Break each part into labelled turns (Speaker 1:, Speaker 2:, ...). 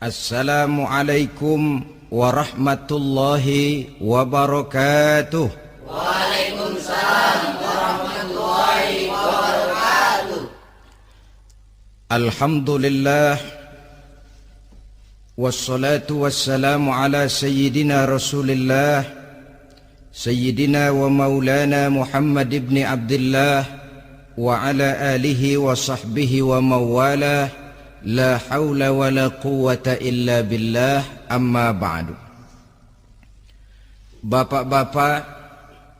Speaker 1: Assalamualaikum warahmatullahi wabarakatuh.
Speaker 2: Waalaikumsalam warahmatullahi wabarakatuh.
Speaker 1: Alhamdulillah, wassalatu wassalamu ala sayyidina Rasulillah, sayyidina wa maulana Muhammad ibn Abdullah wa ala alihi wa sahbihi wa mawalah. La haula wa la quwwata illa billah, amma ba'du. Bapak-bapak,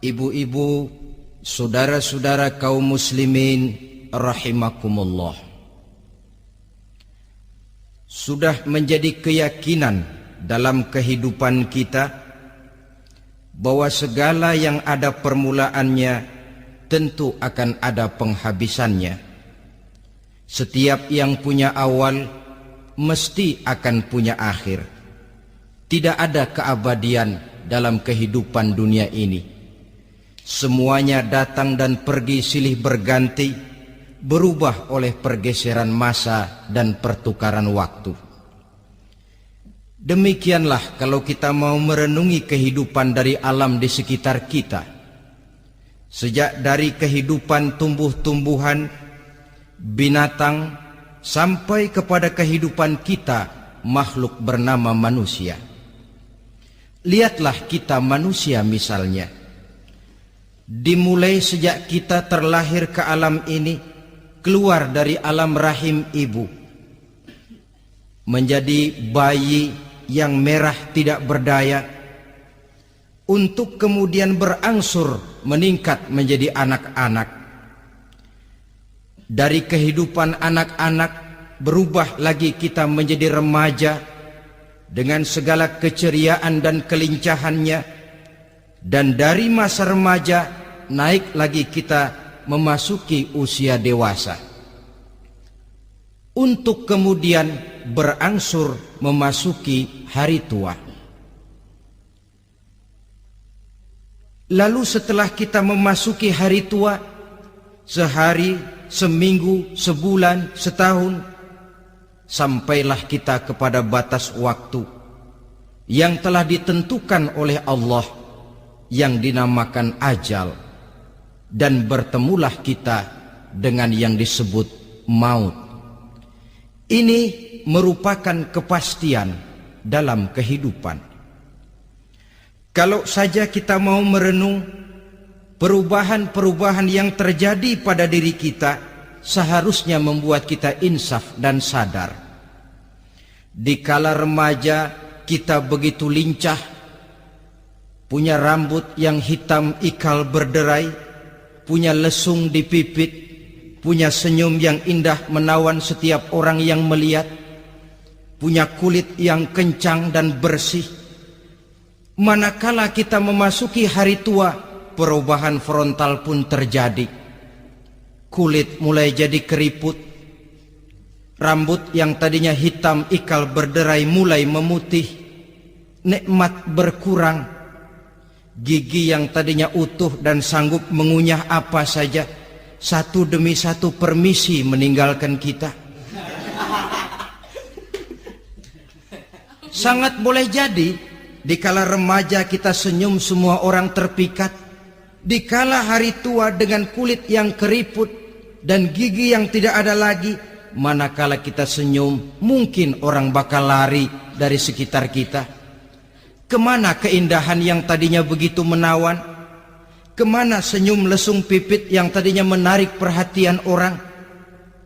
Speaker 1: ibu-ibu, saudara-saudara kaum muslimin rahimakumullah. Sudah menjadi keyakinan dalam kehidupan kita bahwa segala yang ada permulaannya tentu akan ada penghabisannya. Setiap yang punya awal mesti akan punya akhir. Tidak ada keabadian dalam kehidupan dunia ini. Semuanya datang dan pergi silih berganti, berubah oleh pergeseran masa dan pertukaran waktu. Demikianlah kalau kita mau merenungi kehidupan dari alam di sekitar kita. Sejak dari kehidupan tumbuh-tumbuhan, binatang, sampai kepada kehidupan kita, makhluk bernama manusia. Lihatlah kita manusia misalnya. Dimulai sejak kita terlahir ke alam ini, keluar dari alam rahim ibu, menjadi bayi yang merah tidak berdaya, untuk kemudian berangsur meningkat menjadi anak-anak. Dari kehidupan anak-anak berubah lagi kita menjadi remaja dengan segala keceriaan dan kelincahannya, dan dari masa remaja naik lagi kita memasuki usia dewasa, untuk kemudian berangsur memasuki hari tua. Lalu setelah kita memasuki hari tua, sehari, seminggu, sebulan, setahun, sampailah kita kepada batas waktu yang telah ditentukan oleh Allah, yang dinamakan ajal, dan bertemulah kita dengan yang disebut maut. Ini merupakan kepastian dalam kehidupan. Kalau saja kita mau merenung perubahan-perubahan yang terjadi pada diri kita, seharusnya membuat kita insaf dan sadar. Di kala remaja kita begitu lincah, punya rambut yang hitam ikal berderai, punya lesung di pipit, punya senyum yang indah menawan setiap orang yang melihat, punya kulit yang kencang dan bersih. Manakala kita memasuki hari tua, perubahan frontal pun terjadi. Kulit mulai jadi keriput, rambut yang tadinya hitam ikal berderai mulai memutih, nikmat berkurang, gigi yang tadinya utuh dan sanggup mengunyah apa saja, satu demi satu permisi meninggalkan kita. Sangat boleh jadi dikala remaja kita senyum semua orang terpikat. Dikala hari tua dengan kulit yang keriput dan gigi yang tidak ada lagi, manakala kita senyum, mungkin orang bakal lari dari sekitar kita. Kemana keindahan yang tadinya begitu menawan? Kemana senyum lesung pipit yang tadinya menarik perhatian orang?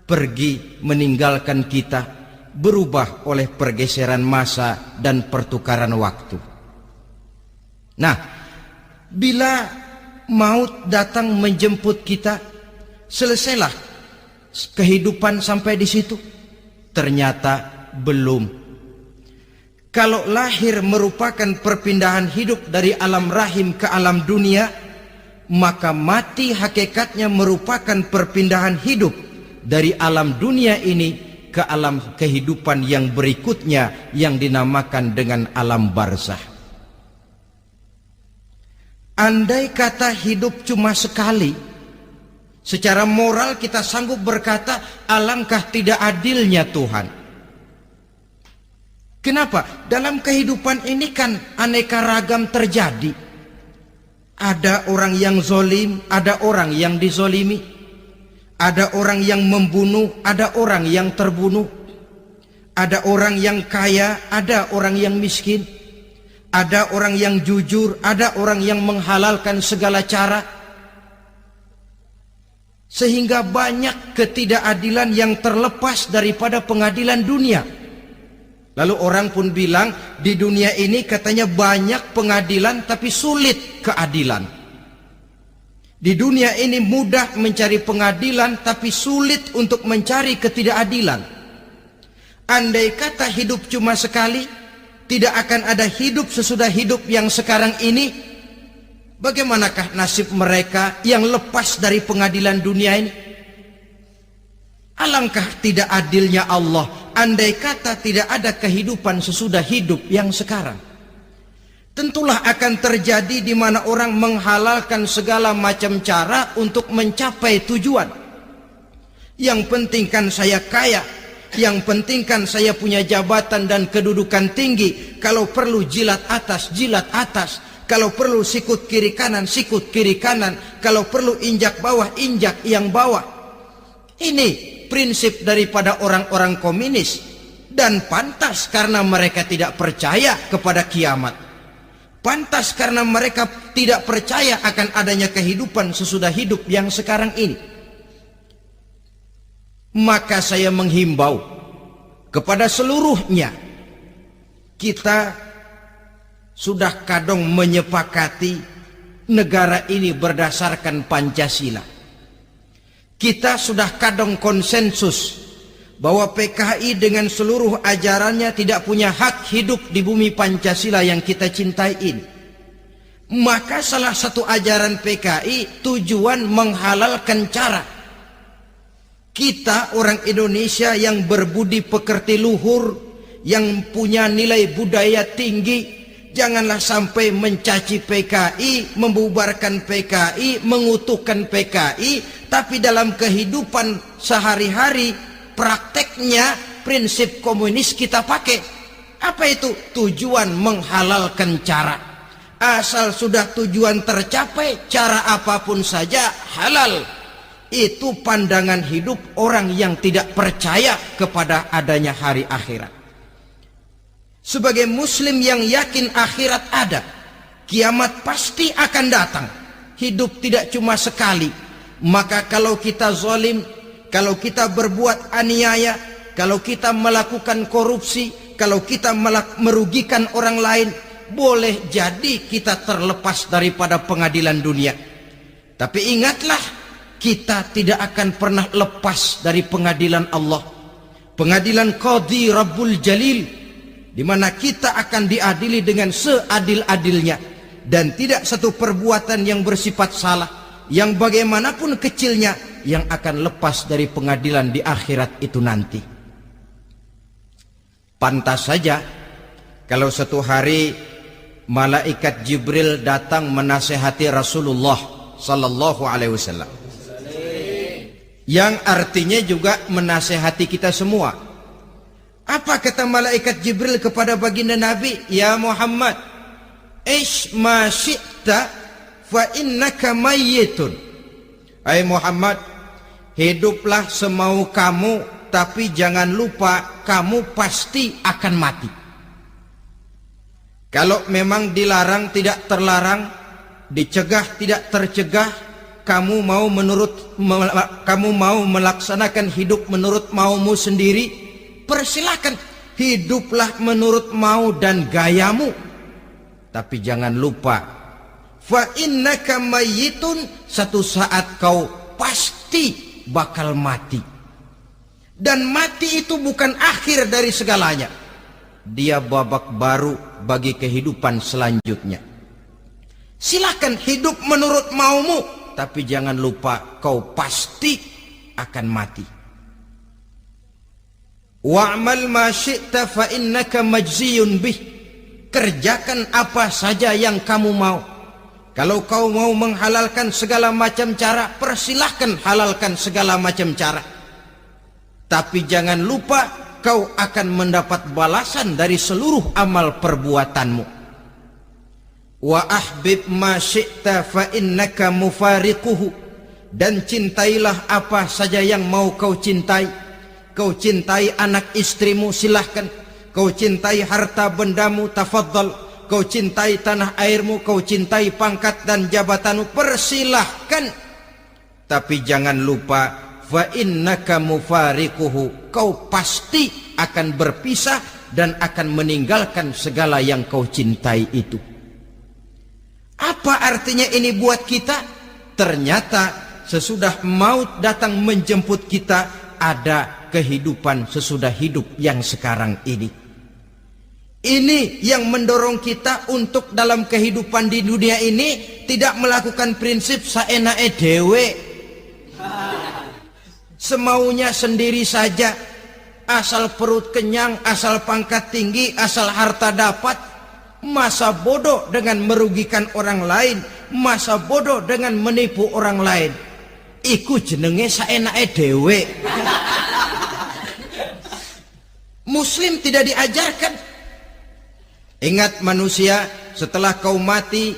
Speaker 1: Pergi meninggalkan kita, berubah oleh pergeseran masa dan pertukaran waktu. Nah, bila maut datang menjemput kita, selesailah kehidupan sampai di situ? Ternyata belum. Kalau lahir merupakan perpindahan hidup dari alam rahim ke alam dunia, maka mati hakikatnya merupakan perpindahan hidup dari alam dunia ini ke alam kehidupan yang berikutnya, yang dinamakan dengan alam barzakh. Andai kata hidup cuma sekali, secara moral kita sanggup berkata, alangkah tidak adilnya Tuhan. Kenapa? Dalam kehidupan ini kan aneka ragam terjadi. Ada orang yang zolim, ada orang yang dizolimi. Ada orang yang membunuh, ada orang yang terbunuh. Ada orang yang kaya, ada orang yang miskin. Ada orang yang jujur, ada orang yang menghalalkan segala cara. Sehingga banyak ketidakadilan yang terlepas daripada pengadilan dunia. Lalu orang pun bilang, di dunia ini katanya banyak pengadilan tapi sulit keadilan. Di dunia ini mudah mencari pengadilan tapi sulit untuk mencari ketidakadilan. Andai kata hidup cuma sekali, tidak akan ada hidup sesudah hidup yang sekarang ini. Bagaimanakah nasib mereka yang lepas dari pengadilan dunia ini? Alangkah tidak adilnya Allah, andai kata tidak ada kehidupan sesudah hidup yang sekarang. Tentulah akan terjadi di mana orang menghalalkan segala macam cara untuk mencapai tujuan. Yang penting kan saya kaya, yang penting kan saya punya jabatan dan kedudukan tinggi. Kalau perlu jilat atas, jilat atas. Kalau perlu sikut kiri kanan, sikut kiri kanan. Kalau perlu injak bawah, injak yang bawah. Ini prinsip daripada orang-orang komunis, dan pantas karena mereka tidak percaya kepada kiamat. Pantas karena mereka tidak percaya akan adanya kehidupan sesudah hidup yang sekarang ini. Maka saya menghimbau kepada seluruhnya, kita sudah kadung menyepakati negara ini berdasarkan Pancasila. Kita sudah kadung konsensus bahwa PKI dengan seluruh ajarannya tidak punya hak hidup di bumi Pancasila yang kita cintai ini. Maka salah satu ajaran PKI tujuan menghalalkan cara. Kita orang Indonesia yang berbudi pekerti luhur, yang punya nilai budaya tinggi, janganlah sampai mencaci PKI, membubarkan PKI, mengutuhkan PKI, tapi dalam kehidupan sehari-hari prakteknya prinsip komunis kita pakai. Apa itu? Tujuan menghalalkan cara. Asal sudah tujuan tercapai, cara apapun saja halal. Itu pandangan hidup orang yang tidak percaya kepada adanya hari akhirat. Sebagai muslim yang yakin akhirat ada, kiamat pasti akan datang. Hidup tidak cuma sekali. Maka kalau kita zalim, kalau kita berbuat aniaya, kalau kita melakukan korupsi, kalau kita merugikan orang lain, boleh jadi kita terlepas daripada pengadilan dunia. Tapi ingatlah, kita tidak akan pernah lepas dari pengadilan Allah. Pengadilan Qadhi Rabbul Jalil, di mana kita akan diadili dengan seadil-adilnya, dan tidak satu perbuatan yang bersifat salah, yang bagaimanapun kecilnya, yang akan lepas dari pengadilan di akhirat itu nanti. Pantas saja kalau satu hari malaikat Jibril datang menasihati Rasulullah sallallahu alaihi wasallam, yang artinya juga menasihati kita semua. Apa kata malaikat Jibril kepada baginda Nabi? Ya Muhammad, ish ma syi'ta fa innaka mayyitun. Hai Muhammad, hiduplah semau kamu, tapi jangan lupa kamu pasti akan mati. Kalau memang dilarang tidak terlarang, dicegah tidak tercegah, kamu mau melaksanakan hidup menurut maumu sendiri, persilakan, hiduplah menurut mau dan gayamu. Tapi jangan lupa, fa innaka mayyitun, satu saat kau pasti bakal mati. Dan mati itu bukan akhir dari segalanya. Dia babak baru bagi kehidupan selanjutnya. Silakan hidup menurut maumu, tapi jangan lupa kau pasti akan mati. Wa'mal ma syi'ta fa innaka majziyun bih. Kerjakan apa saja yang kamu mau. Kalau kau mau menghalalkan segala macam cara, persilahkan halalkan segala macam cara. Tapi jangan lupa kau akan mendapat balasan dari seluruh amal perbuatanmu. Wa ahbib ma syi'ta fa innaka mufariquhu, dan cintailah apa saja yang mau kau cintai. Kau cintai anak istrimu, silahkan. Kau cintai harta bendamu, tafadhal. Kau cintai tanah airmu, kau cintai pangkat dan jabatanmu, persilahkan. Tapi jangan lupa, fa innaka mufariquhu, kau pasti akan berpisah dan akan meninggalkan segala yang kau cintai itu. Apa artinya ini buat kita? Ternyata sesudah maut datang menjemput kita, ada kehidupan sesudah hidup yang sekarang ini. Ini yang mendorong kita untuk dalam kehidupan di dunia ini tidak melakukan prinsip saenake dhewe, semaunya sendiri saja, asal perut kenyang, asal pangkat tinggi, asal harta dapat. Masa bodoh dengan merugikan orang lain, masa bodoh dengan menipu orang lain. Iku jenenge saenake dhewe. Muslim tidak diajarkan. Ingat manusia, setelah kau mati,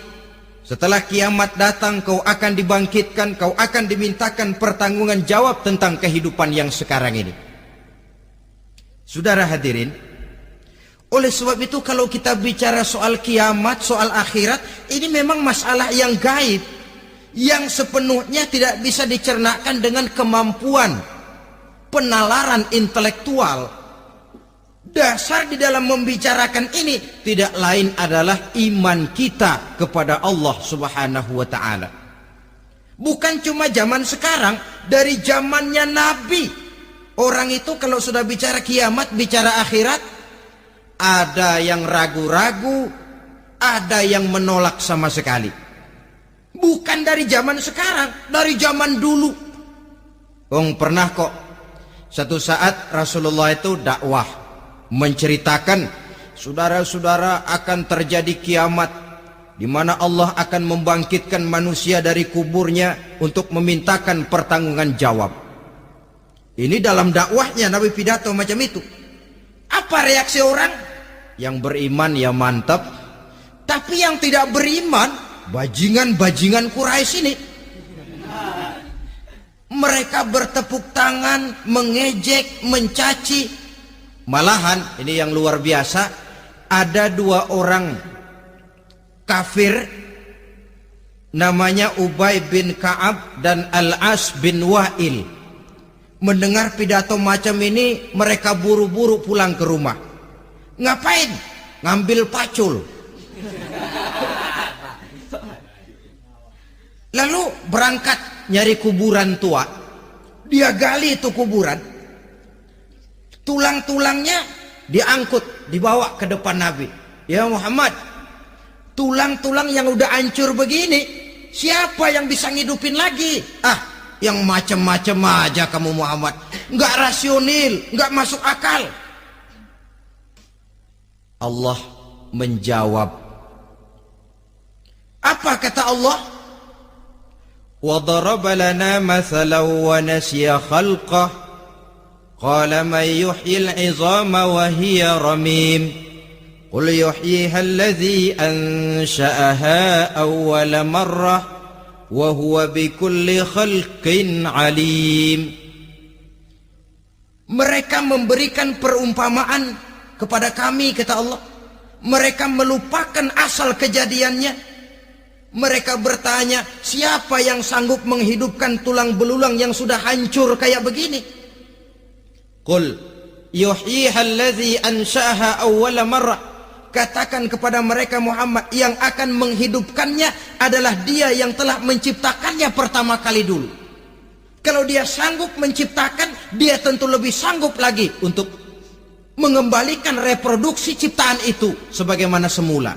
Speaker 1: setelah kiamat datang, kau akan dibangkitkan, kau akan dimintakan pertanggungan jawab tentang kehidupan yang sekarang ini. Saudara hadirin, oleh sebab itu kalau kita bicara soal kiamat, soal akhirat, ini memang masalah yang gaib, yang sepenuhnya tidak bisa dicernakan dengan kemampuan penalaran intelektual. Dasar di dalam membicarakan ini tidak lain adalah iman kita kepada Allah Subhanahu wa ta'ala. Bukan cuma zaman sekarang, dari zamannya Nabi. Orang itu kalau sudah bicara kiamat, bicara akhirat, ada yang ragu-ragu, ada yang menolak sama sekali. Bukan dari zaman sekarang, dari zaman dulu. Pernah kok satu saat Rasulullah itu dakwah, menceritakan, saudara-saudara, akan terjadi kiamat di mana Allah akan membangkitkan manusia dari kuburnya untuk memintakan pertanggungan jawab. Ini dalam dakwahnya Nabi pidato macam itu. Apa reaksi orang? Yang beriman ya mantap, tapi yang tidak beriman, bajingan-bajingan Quraisy ini, mereka bertepuk tangan, mengejek, mencaci. Malahan ini yang luar biasa, ada dua orang kafir namanya Ubay bin Ka'ab dan Al-As bin Wa'il. Mendengar pidato macam ini, mereka buru-buru pulang ke rumah. Ngapain? Ngambil pacul. Lalu berangkat nyari kuburan tua. Dia gali itu kuburan. Tulang-tulangnya diangkut, dibawa ke depan Nabi. Ya Muhammad, tulang-tulang yang udah hancur begini, siapa yang bisa ngidupin lagi? Yang macam-macam aja kamu Muhammad. Nggak rasional, nggak masuk akal. Allah menjawab. Apa kata Allah? وَضَرَبَ لَنَا مَثَلًا وَنَسِيَ خَلْقَهُ قَالَ مَنْ يُحْيِي الْعِظَامَ وَهِيَ رَمِيمٌ قُلْ يُحْيِيهَا الَّذِي أَنْشَأَهَا أَوَّلَ مَرَّةٍ وَهُوَ بِكُلِّ خَلْقٍ عَلِيمٌ. Mereka memberikan perumpamaan kepada kami, kata Allah. Mereka melupakan asal kejadiannya. Mereka bertanya, siapa yang sanggup menghidupkan tulang belulang yang sudah hancur kayak begini? Qul yuhyiha allazi ansha'aha awwala marrah. Katakan kepada mereka Muhammad, yang akan menghidupkannya adalah dia yang telah menciptakannya pertama kali dulu. Kalau dia sanggup menciptakan, dia tentu lebih sanggup lagi untuk mengembalikan reproduksi ciptaan itu sebagaimana semula.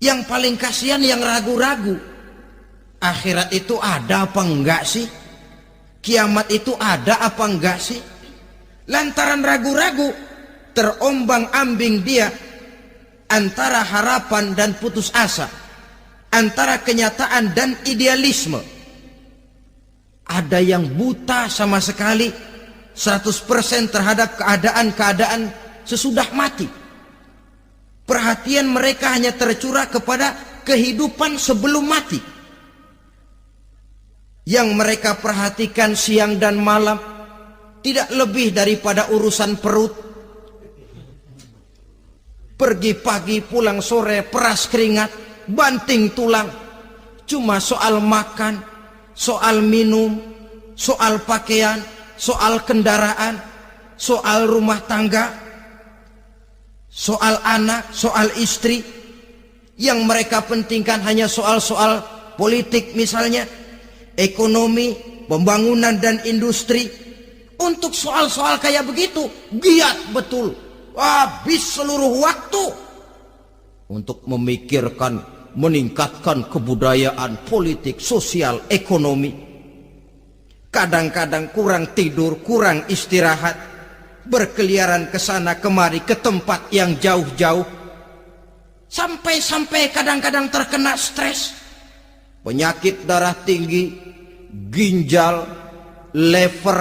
Speaker 1: Yang paling kasihan yang ragu-ragu. Akhirat itu ada apa enggak sih? Kiamat itu ada apa enggak sih? Lantaran ragu-ragu, terombang-ambing dia antara harapan dan putus asa, antara kenyataan dan idealisme. Ada yang buta sama sekali, 100% terhadap keadaan-keadaan sesudah mati. Perhatian mereka hanya tercurah kepada kehidupan sebelum mati. Yang mereka perhatikan siang dan malam tidak lebih daripada urusan perut. Pergi pagi, pulang sore, peras keringat, banting tulang. Cuma soal makan, soal minum, soal pakaian, soal kendaraan, soal rumah tangga, soal anak, soal istri. Yang mereka pentingkan hanya soal-soal politik misalnya, ekonomi, pembangunan dan industri. Untuk soal-soal kayak begitu giat betul, habis seluruh waktu untuk memikirkan meningkatkan kebudayaan, politik, sosial, ekonomi. Kadang-kadang kurang tidur, kurang istirahat, berkeliaran ke sana kemari ke tempat yang jauh-jauh, sampai-sampai kadang-kadang terkena stres, penyakit darah tinggi, ginjal, lever,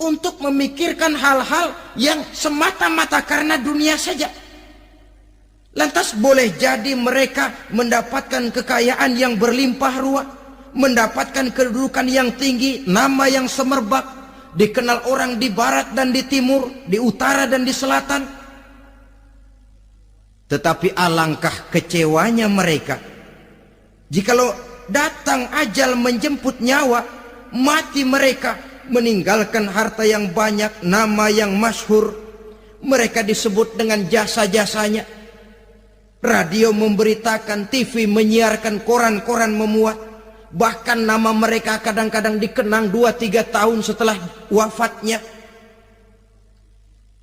Speaker 1: untuk memikirkan hal-hal yang semata-mata karena dunia saja. Lantas boleh jadi mereka mendapatkan kekayaan yang berlimpah ruah, mendapatkan kedudukan yang tinggi, nama yang semerbak, dikenal orang di barat dan di timur, di utara dan di selatan. Tetapi alangkah kecewanya mereka jikalau datang ajal menjemput nyawa, mati mereka, meninggalkan harta yang banyak, nama yang masyhur. Mereka disebut dengan jasa-jasanya. Radio memberitakan, TV menyiarkan, koran-koran memuat. Bahkan nama mereka kadang-kadang dikenang 2-3 tahun setelah wafatnya.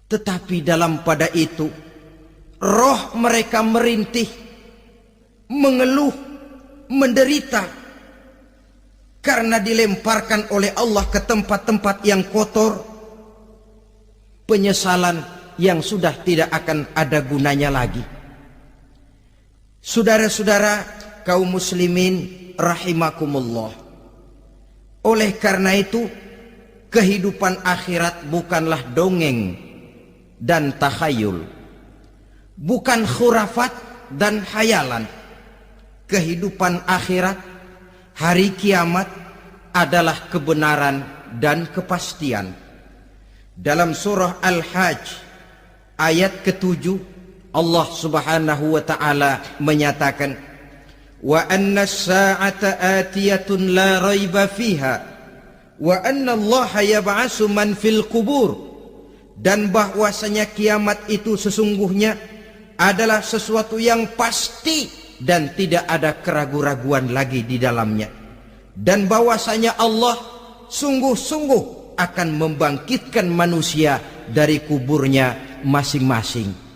Speaker 1: Tetapi dalam pada itu, roh mereka merintih, mengeluh, menderita, karena dilemparkan oleh Allah ke tempat-tempat yang kotor, penyesalan yang sudah tidak akan ada gunanya lagi. Saudara-saudara kaum muslimin rahimakumullah, oleh karena itu kehidupan akhirat bukanlah dongeng dan takhayul, bukan khurafat dan hayalan. Kehidupan akhirat, hari kiamat adalah kebenaran dan kepastian. Dalam surah Al-Hajj ayat ke-7, Allah Subhanahu wa taala menyatakan, wa anna as-sa'ata atiyatun la raiba fiha wa anna Allah yab'atsu man fil qubur, dan bahwasanya kiamat itu sesungguhnya adalah sesuatu yang pasti dan tidak ada keraguan-raguan lagi di dalamnya, dan bahwasanya Allah sungguh-sungguh akan membangkitkan manusia dari kuburnya masing-masing.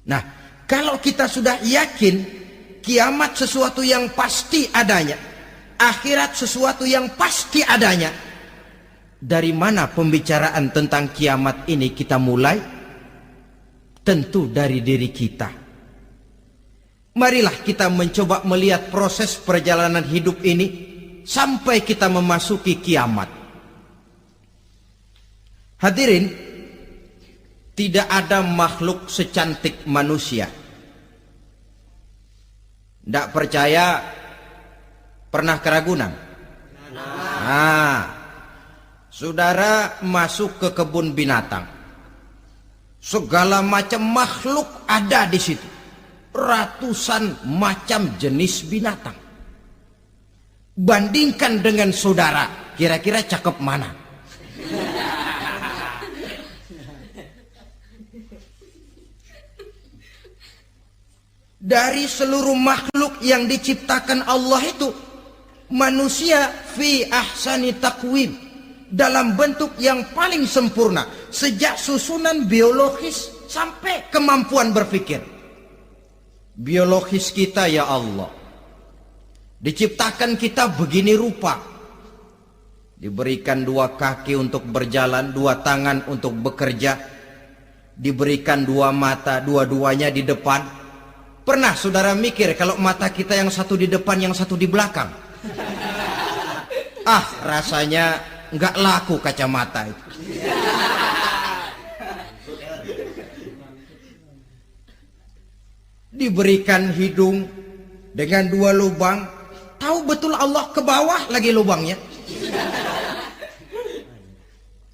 Speaker 1: Nah, kalau kita sudah yakin kiamat sesuatu yang pasti adanya, akhirat sesuatu yang pasti adanya, dari mana pembicaraan tentang kiamat ini kita mulai? Tentu dari diri kita. Marilah kita mencoba melihat proses perjalanan hidup ini sampai kita memasuki kiamat. Hadirin, tidak ada makhluk secantik manusia. Tidak percaya, pernah ke Ragunan? Nah, saudara masuk ke kebun binatang, segala macam makhluk ada di situ. Ratusan macam jenis binatang. Bandingkan dengan saudara, kira-kira cakep mana? Dari seluruh makhluk yang diciptakan Allah itu, manusia fi ahsani taqwim, dalam bentuk yang paling sempurna, sejak susunan biologis sampai kemampuan berpikir. Biologis kita, ya Allah, diciptakan kita begini rupa, diberikan 2 kaki untuk berjalan, 2 tangan untuk bekerja, diberikan 2 mata, dua-duanya di depan. Pernah saudara mikir kalau mata kita yang satu di depan, yang satu di belakang? Rasanya nggak laku kacamata itu. Diberikan hidung dengan 2 lubang, tahu betul Allah ke bawah lagi lubangnya.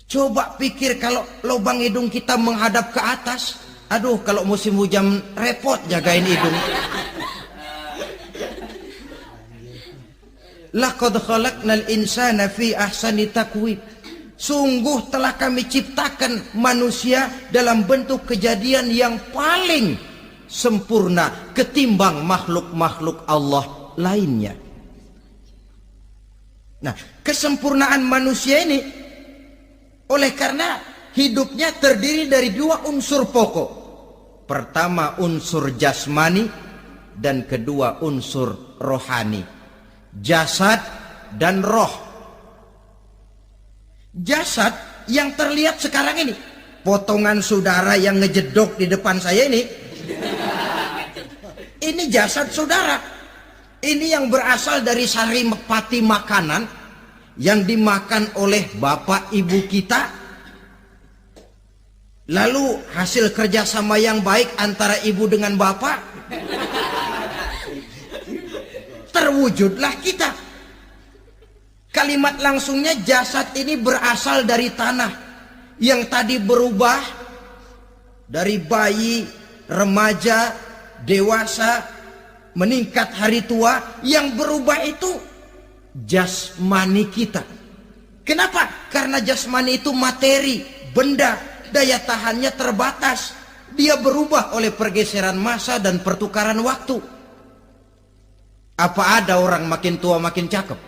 Speaker 1: Coba pikir kalau lubang hidung kita menghadap ke atas. Aduh, kalau musim hujan repot jagain hidung. Laqad khalaqnal insana fi ahsani taqwim. Sungguh telah kami ciptakan manusia dalam bentuk kejadian yang paling sempurna ketimbang makhluk-makhluk Allah lainnya. Nah, kesempurnaan manusia ini oleh karena hidupnya terdiri dari 2 unsur pokok. Pertama unsur jasmani dan kedua unsur rohani. Jasad dan roh. Jasad yang terlihat sekarang ini, potongan saudara yang ngejedok di depan saya ini jasad saudara. Ini yang berasal dari sari pati makanan yang dimakan oleh bapak ibu kita. Lalu hasil kerjasama yang baik antara ibu dengan bapak, terwujudlah kita. Kalimat langsungnya jasad ini berasal dari tanah yang tadi berubah dari bayi, remaja, dewasa, meningkat hari tua. Yang berubah itu jasmani kita. Kenapa? Karena jasmani itu materi, benda, daya tahannya terbatas. Dia berubah oleh pergeseran masa dan pertukaran waktu. Apa ada orang makin tua makin cakep?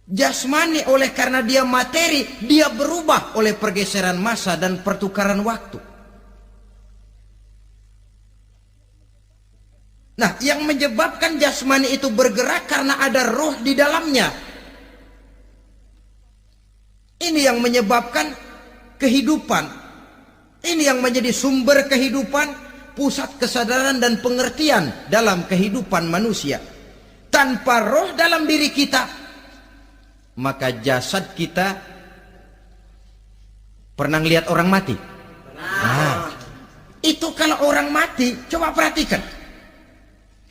Speaker 1: Jasmani oleh karena dia materi, dia berubah oleh pergeseran masa dan pertukaran waktu. Nah, yang menyebabkan jasmani itu bergerak karena ada roh di dalamnya. Ini yang menyebabkan kehidupan. Ini yang menjadi sumber kehidupan, pusat kesadaran dan pengertian dalam kehidupan manusia. Tanpa roh dalam diri kita, maka jasad kita pernah lihat orang mati? Nah, itu kalau orang mati, coba perhatikan.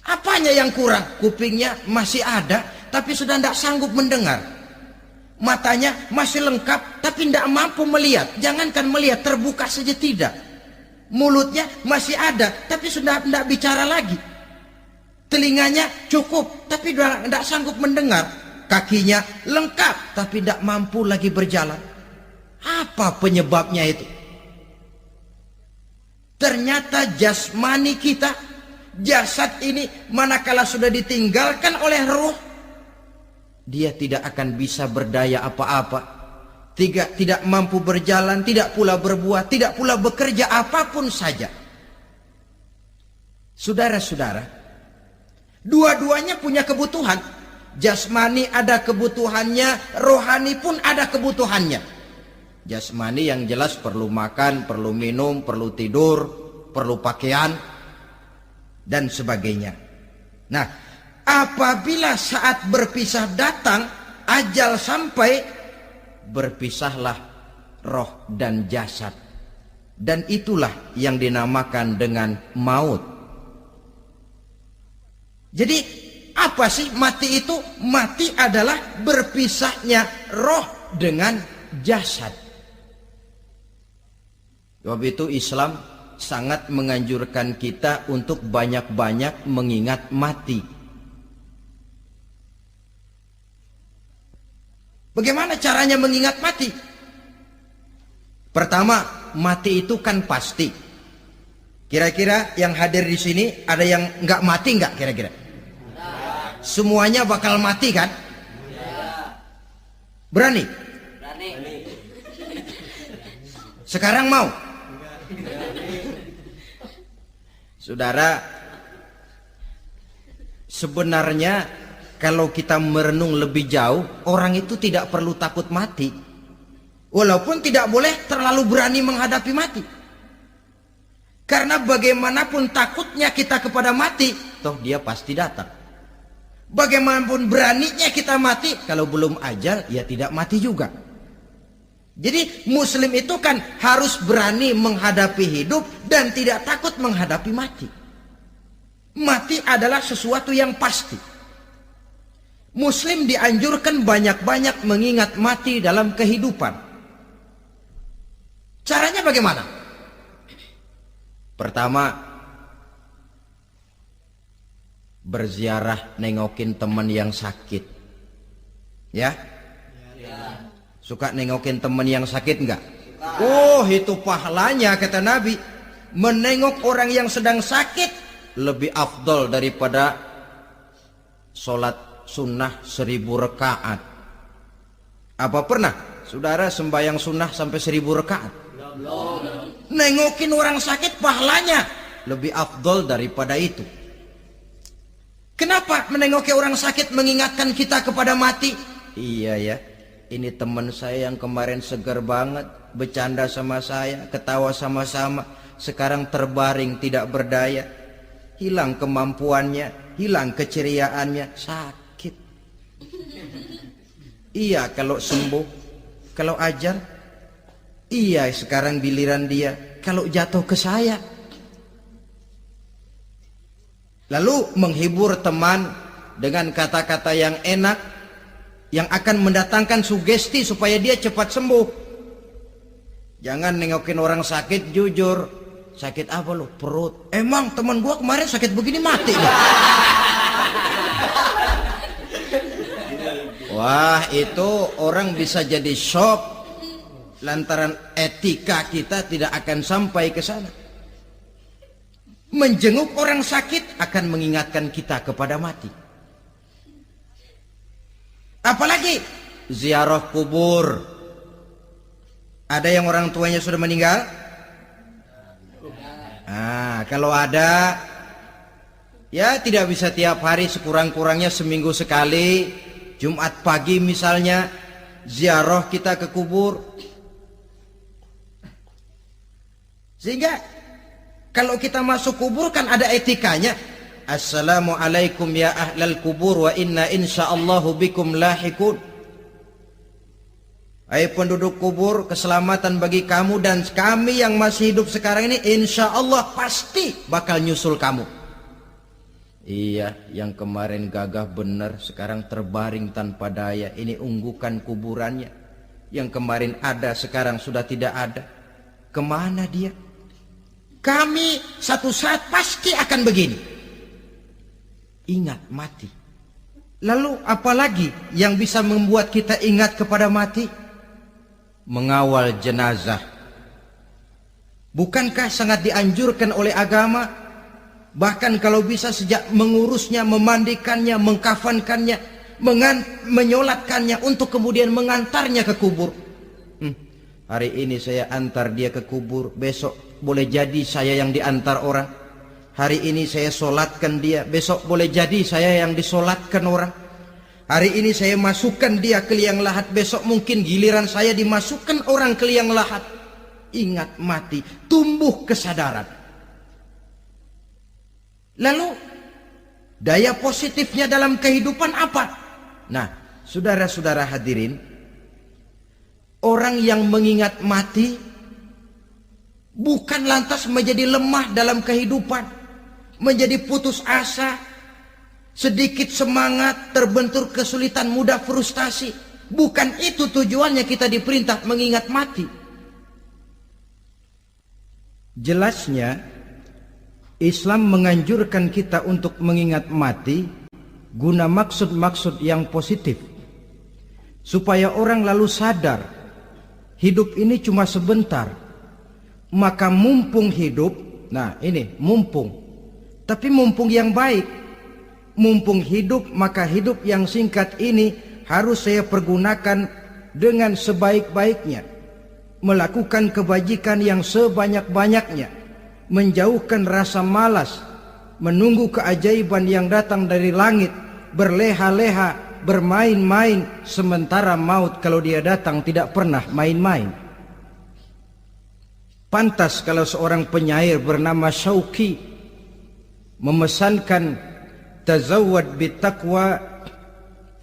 Speaker 1: Apanya yang kurang? Kupingnya masih ada, tapi sudah tidak sanggup mendengar. Matanya masih lengkap, tapi tidak mampu melihat. Jangankan melihat, terbuka saja tidak. Mulutnya masih ada, tapi sudah tidak bicara lagi. Telinganya cukup, tapi sudah tidak sanggup mendengar. Kakinya lengkap, tapi tidak mampu lagi berjalan. Apa penyebabnya itu? Ternyata jasmani kita, jasad ini manakala sudah ditinggalkan oleh ruh, dia tidak akan bisa berdaya apa-apa, tidak mampu berjalan, tidak pula berbuat, tidak pula bekerja apapun saja. Saudara-saudara, dua-duanya punya kebutuhan. Jasmani ada kebutuhannya, rohani pun ada kebutuhannya. Jasmani yang jelas perlu makan, perlu minum, perlu tidur, perlu pakaian, dan sebagainya. Nah, apabila saat berpisah datang, ajal sampai, berpisahlah roh dan jasad. Dan itulah yang dinamakan dengan maut. Jadi, apa sih mati itu? Mati adalah berpisahnya roh dengan jasad. Sebab itu Islam sangat menganjurkan kita untuk banyak-banyak mengingat mati. Bagaimana caranya mengingat mati? Pertama, mati itu kan pasti. Kira-kira yang hadir di sini ada yang nggak mati nggak kira-kira? Semuanya bakal mati kan? Berani? Berani. Sekarang mau? Saudara, sebenarnya kalau kita merenung lebih jauh, orang itu tidak perlu takut mati. Walaupun tidak boleh terlalu berani menghadapi mati. Karena bagaimanapun takutnya kita kepada mati, toh dia pasti datang. Bagaimanapun beraninya kita mati, kalau belum ajal ya tidak mati juga. Jadi muslim itu kan harus berani menghadapi hidup dan tidak takut menghadapi mati. Mati adalah sesuatu yang pasti. Muslim dianjurkan banyak-banyak mengingat mati dalam kehidupan. Caranya bagaimana? Pertama, berziarah, nengokin teman yang sakit. Ya? Suka nengokin teman yang sakit enggak? Oh, itu pahalanya kata Nabi. Menengok orang yang sedang sakit lebih afdol daripada sholat sunnah 1000 rakaat. Apa pernah saudara sembahyang sunnah sampai 1000 rakaat? Nengokin orang sakit pahalanya lebih afdol daripada itu. Kenapa menengoki orang sakit mengingatkan kita kepada mati? Iya ya, ini teman saya yang kemarin segar banget, bercanda sama saya, ketawa sama-sama, sekarang terbaring tidak berdaya, hilang kemampuannya, hilang keceriaannya, sakit. Iya kalau sembuh, kalau ajal, iya sekarang giliran dia, kalau jatuh ke saya. Lalu menghibur teman dengan kata-kata yang enak, yang akan mendatangkan sugesti supaya dia cepat sembuh. Jangan nengokin orang sakit jujur. Sakit apa lu? Perut. Emang teman gua kemarin sakit begini mati gak? Wah, itu orang bisa jadi shock lantaran etika kita tidak akan sampai ke sana. Menjenguk orang sakit akan mengingatkan kita kepada mati. Apalagi ziarah kubur. Ada yang orang tuanya sudah meninggal? Kalau ada, ya tidak bisa tiap hari, sekurang-kurangnya seminggu sekali, Jumat pagi misalnya, ziarah kita ke kubur. Sehingga kalau kita masuk kubur kan ada etikanya. Assalamualaikum ya ahlal kubur wa inna insyaallahu bikum lahikun. Hai penduduk kubur, keselamatan bagi kamu dan kami yang masih hidup sekarang ini insyaallah pasti bakal nyusul kamu. Iya, yang kemarin gagah benar sekarang terbaring tanpa daya. Ini unggukan kuburannya. Yang kemarin ada sekarang sudah tidak ada. Kemana dia? Kami satu saat pasti akan begini. Ingat mati. Lalu apalagi yang bisa membuat kita ingat kepada mati? Mengawal jenazah. Bukankah sangat dianjurkan oleh agama? Bahkan kalau bisa sejak mengurusnya, memandikannya, mengkafankannya, menyolatkannya untuk kemudian mengantarnya ke kubur. Hari ini saya antar dia ke kubur, besok boleh jadi saya yang diantar orang. Hari ini saya solatkan dia, besok boleh jadi saya yang disolatkan orang. Hari ini saya masukkan dia ke liang lahat, besok mungkin giliran saya dimasukkan orang ke liang lahat. Ingat mati, tumbuh kesadaran. Lalu daya positifnya dalam kehidupan apa? Nah, saudara-saudara hadirin, orang yang mengingat mati bukan lantas menjadi lemah dalam kehidupan, menjadi putus asa, sedikit semangat, terbentur kesulitan, mudah frustasi. Bukan itu tujuannya kita diperintah mengingat mati. Jelasnya Islam menganjurkan kita untuk mengingat mati guna maksud-maksud yang positif, supaya orang lalu sadar hidup ini cuma sebentar. Maka mumpung hidup, nah ini mumpung, tapi mumpung yang baik. Mumpung hidup, maka hidup yang singkat ini harus saya pergunakan dengan sebaik-baiknya, melakukan kebajikan yang sebanyak-banyaknya, menjauhkan rasa malas, menunggu keajaiban yang datang dari langit, berleha-leha, bermain-main, sementara maut kalau dia datang tidak pernah main-main. Pantas kalau seorang penyair bernama Syauqi memesankan tazawwad bittaqwa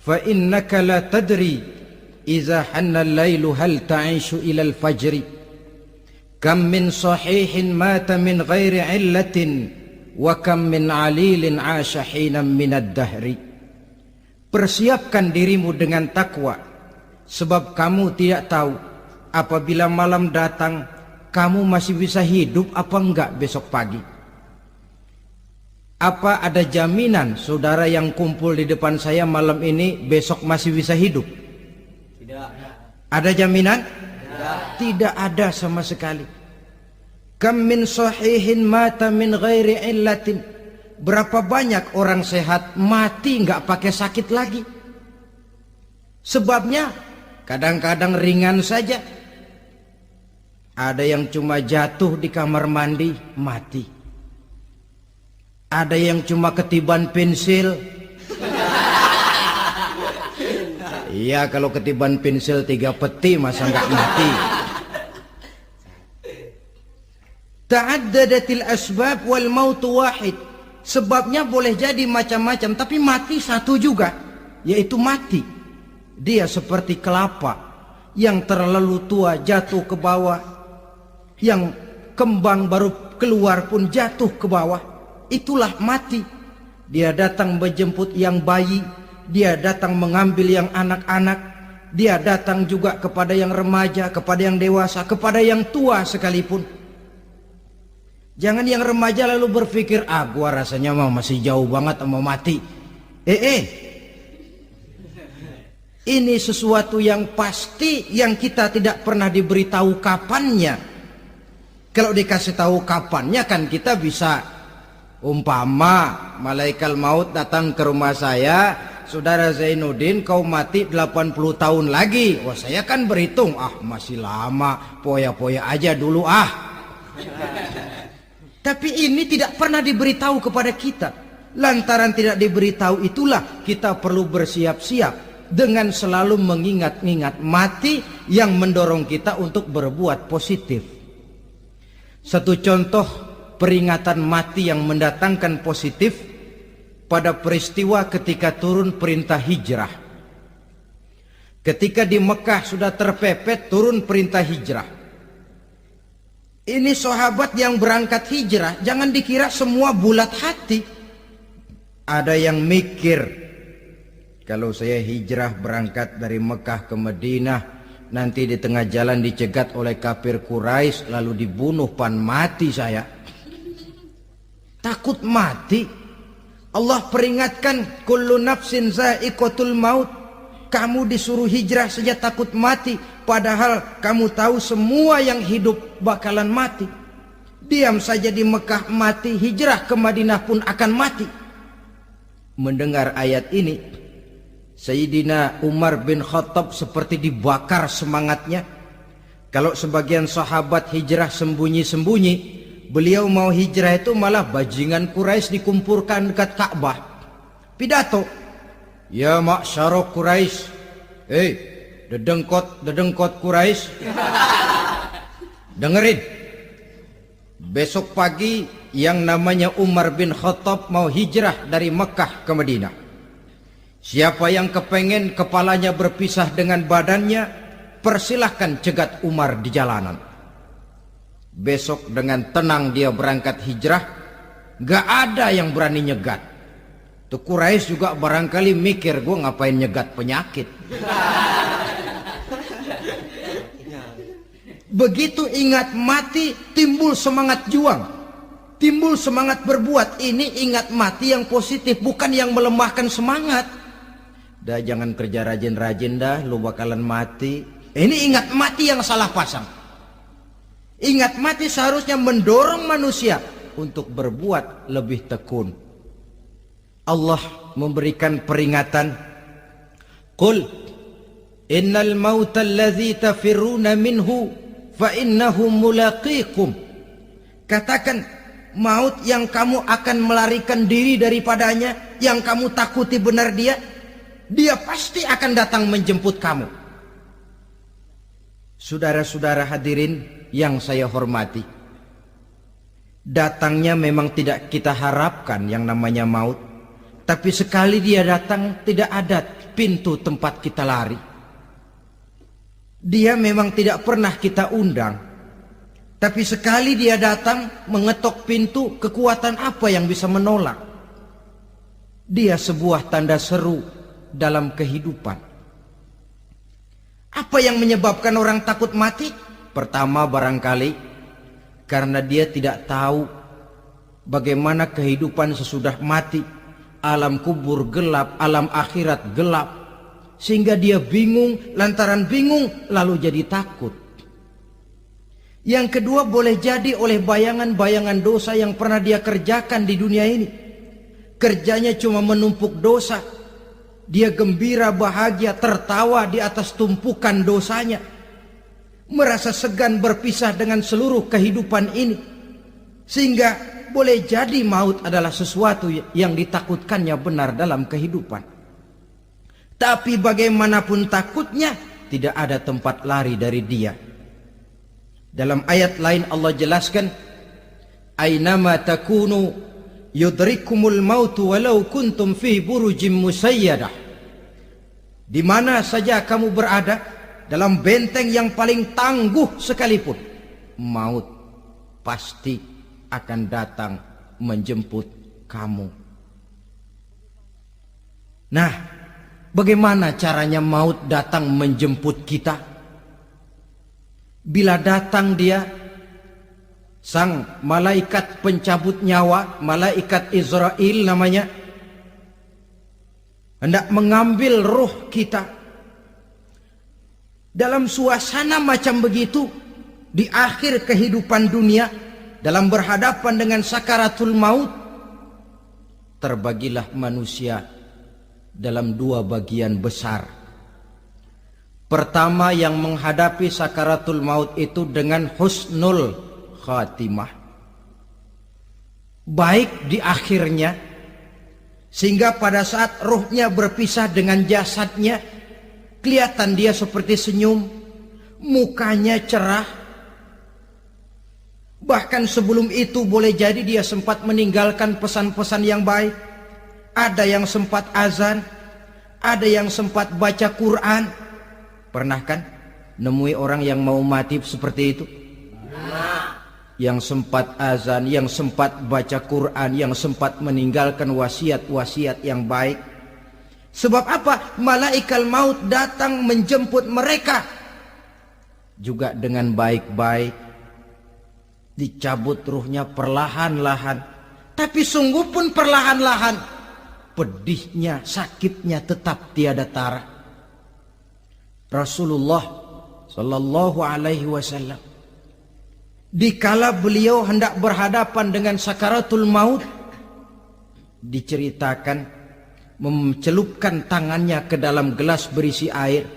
Speaker 1: fa innaka la tadri idza hanna al-lailu hal ta'ishu ila al-fajri kam min sahihin mata min ghairi illatin wa kam min alilin 'asha hinan min ad-dahri. Persiapkan dirimu dengan takwa, sebab kamu tidak tahu apabila malam datang kamu masih bisa hidup apa enggak besok pagi. Apa ada jaminan saudara yang kumpul di depan saya malam ini besok masih bisa hidup?
Speaker 2: Tidak.
Speaker 1: Ada jaminan?
Speaker 2: Tidak.
Speaker 1: Tidak ada sama sekali. Kam min sahihin mata min ghairi illatin. Berapa banyak orang sehat mati enggak pakai sakit lagi. Sebabnya kadang-kadang ringan saja. Ada yang cuma jatuh di kamar mandi, mati. Ada yang cuma ketiban pensil. Iya, kalau ketiban pensil 3 peti masa nggak mati. Ta'addadatil asbab wal mautu wahid. Sebabnya boleh jadi macam-macam, tapi mati satu juga, yaitu mati. Dia seperti kelapa yang terlalu tua jatuh ke bawah. Yang kembang baru keluar pun jatuh ke bawah. Itulah mati. Dia datang menjemput yang bayi, dia datang mengambil yang anak-anak, dia datang juga kepada yang remaja, kepada yang dewasa, kepada yang tua sekalipun. Jangan yang remaja lalu berpikir, gua rasanya masih jauh banget mau mati. Ini sesuatu yang pasti yang kita tidak pernah diberitahu kapannya. Kalau dikasih tahu kapannya kan kita bisa, umpama malaikat maut datang ke rumah saya, saudara Zainuddin kau mati 80 tahun lagi. Wah, saya kan berhitung, masih lama, poya-poya aja dulu Tapi ini tidak pernah diberitahu kepada kita. Lantaran tidak diberitahu itulah kita perlu bersiap-siap dengan selalu mengingat-ingat mati yang mendorong kita untuk berbuat positif. Satu contoh peringatan mati yang mendatangkan positif pada peristiwa ketika turun perintah hijrah. Ketika di Mekah sudah terpepet turun perintah hijrah. Ini sahabat yang berangkat hijrah, jangan dikira semua bulat hati. Ada yang mikir, kalau saya hijrah berangkat dari Mekah ke Madinah, nanti di tengah jalan dicegat oleh kafir Quraisy lalu dibunuh, mati saya. Takut mati. Allah peringatkan, kullu nafsin za'iqatul maut. Kamu disuruh hijrah saja takut mati, padahal kamu tahu semua yang hidup bakalan mati. Diam saja di Mekah mati, hijrah ke Madinah pun akan mati. Mendengar ayat ini, Sayyidina Umar bin Khattab seperti dibakar semangatnya. Kalau sebagian sahabat hijrah sembunyi-sembunyi, beliau mau hijrah itu malah bajingan Quraisy dikumpulkan dekat Ka'bah. Pidato, ya ma'syara Quraisy, dedengkot Quraisy, dengerin. Besok pagi yang namanya Umar bin Khattab mau hijrah dari Mekah ke Madinah. Siapa yang kepengen kepalanya berpisah dengan badannya, persilahkan cegat Umar di jalanan. Besok dengan tenang dia berangkat hijrah, gak ada yang berani nyegat. Tuh Quraisy juga barangkali mikir, gue ngapain nyegat penyakit. Begitu ingat mati, timbul semangat juang, timbul semangat berbuat. Ini ingat mati yang positif, bukan yang melemahkan semangat. Dah jangan kerja rajin-rajin dah, lu bakalan mati. Ini ingat mati yang salah pasang. Ingat mati seharusnya mendorong manusia untuk berbuat lebih tekun. Allah memberikan peringatan, qul innal mauta allazi tafirruna minhu fa innahu mulaqikum. Katakan, maut yang kamu akan melarikan diri daripadanya, yang kamu takuti benar dia pasti akan datang menjemput kamu. Saudara-saudara hadirin yang saya hormati, datangnya memang tidak kita harapkan yang namanya maut, Tapi sekali dia datang, tidak ada pintu tempat kita lari. Dia memang tidak pernah kita undang. Tapi sekali dia datang, mengetok pintu, kekuatan apa yang bisa menolak? Dia sebuah tanda seru dalam kehidupan. Apa yang menyebabkan orang takut mati? Pertama barangkali karena dia tidak tahu bagaimana kehidupan sesudah mati. Alam kubur gelap, alam akhirat gelap. Sehingga dia bingung, lantaran bingung lalu jadi takut. Yang kedua boleh jadi oleh bayangan-bayangan dosa yang pernah dia kerjakan di dunia ini. Kerjanya cuma menumpuk dosa. Dia gembira, bahagia, tertawa di atas tumpukan dosanya. Merasa segan berpisah dengan seluruh kehidupan ini. Sehingga boleh jadi maut adalah sesuatu yang ditakutkannya benar dalam kehidupan. Tapi bagaimanapun takutnya, tidak ada tempat lari dari dia. Dalam ayat lain Allah jelaskan, Aynama takunu yudrikumul mautu walau kuntum fi burujim musayyadah. Di mana saja kamu berada, dalam benteng yang paling tangguh sekalipun, maut pasti akan datang menjemput kamu. Nah, bagaimana caranya maut datang menjemput kita? Bila datang dia, sang malaikat pencabut nyawa, malaikat Israel namanya, hendak mengambil ruh kita. Dalam suasana macam begitu, di akhir kehidupan dunia, dalam berhadapan dengan sakaratul maut, terbagilah manusia dalam dua bagian besar. Pertama, yang menghadapi sakaratul maut itu dengan husnul khatimah, baik di akhirnya, sehingga pada saat ruhnya berpisah dengan jasadnya, kelihatan dia seperti senyum, mukanya cerah. Bahkan sebelum itu boleh jadi dia sempat meninggalkan pesan-pesan yang baik. Ada yang sempat azan, ada yang sempat baca Quran. Pernah kan nemui orang yang mau mati seperti itu? Yang sempat azan, yang sempat baca Quran, yang sempat meninggalkan wasiat-wasiat yang baik. Sebab apa? Malaikat maut datang menjemput mereka juga dengan baik-baik. Dicabut ruhnya perlahan-lahan, tapi sungguh pun perlahan-lahan. Pedihnya, sakitnya tetap tiada tara. Rasulullah Sallallahu Alaihi Wasallam, dikala beliau hendak berhadapan dengan sakaratul maut, diceritakan mencelupkan tangannya ke dalam gelas berisi air,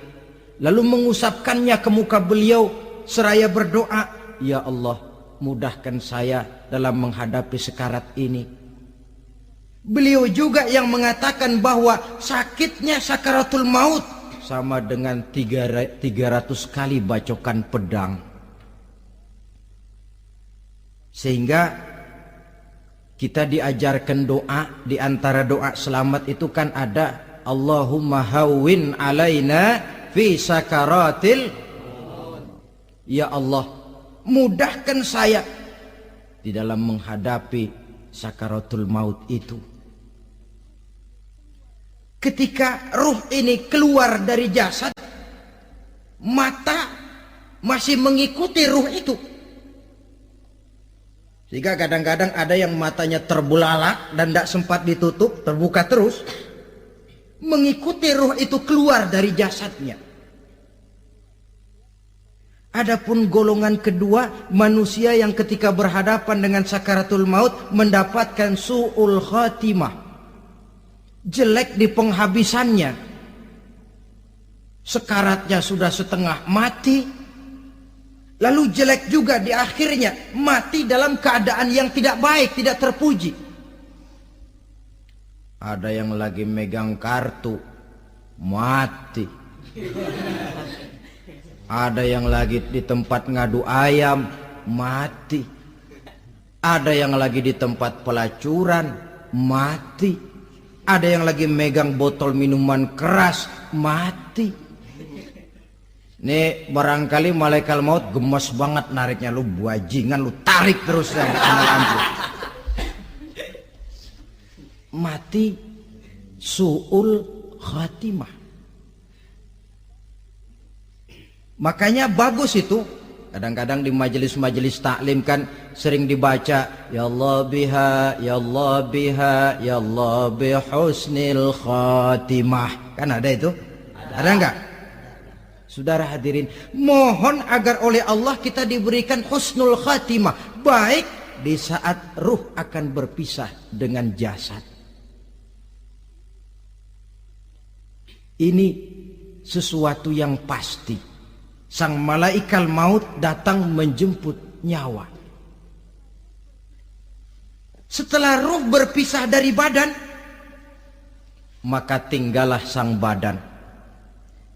Speaker 1: lalu mengusapkannya ke muka beliau seraya berdoa, "Ya Allah, mudahkan saya dalam menghadapi sekarat ini." Beliau juga yang mengatakan bahwa sakitnya sakaratul maut sama dengan 300 kali bacokan pedang. Sehingga kita diajarkan doa, di antara doa selamat itu kan ada Allahumma hawwin alaina fi sakaratil, ya Allah, mudahkan saya di dalam menghadapi sakaratul maut itu. Ketika ruh ini keluar dari jasad, mata masih mengikuti ruh itu. Sehingga kadang-kadang ada yang matanya terbelalak dan tidak sempat ditutup, terbuka terus, mengikuti ruh itu keluar dari jasadnya. Adapun golongan kedua, manusia yang ketika berhadapan dengan sakaratul maut mendapatkan su'ul khatimah, jelek di penghabisannya. Sekaratnya sudah setengah mati, lalu jelek juga di akhirnya, mati dalam keadaan yang tidak baik, tidak terpuji. Ada yang lagi megang kartu, mati. Ada yang lagi di tempat ngadu ayam, mati. Ada yang lagi di tempat pelacuran, mati. Ada yang lagi megang botol minuman keras, mati. Nih barangkali malaikat maut gemes banget nariknya, lu bajingan, lu tarik terus ya, mati su'ul khatimah. Makanya bagus itu. Kadang-kadang di majelis-majelis taklim kan sering dibaca, ya Allah biha, ya Allah biha, ya Allah bihusnil khatimah. Kan ada itu? Ada enggak? Saudara hadirin, mohon agar oleh Allah kita diberikan husnul khatimah, baik di saat ruh akan berpisah dengan jasad. Ini sesuatu yang pasti. Sang malaikat maut datang menjemput nyawa. Setelah ruh berpisah dari badan, maka tinggallah sang badan,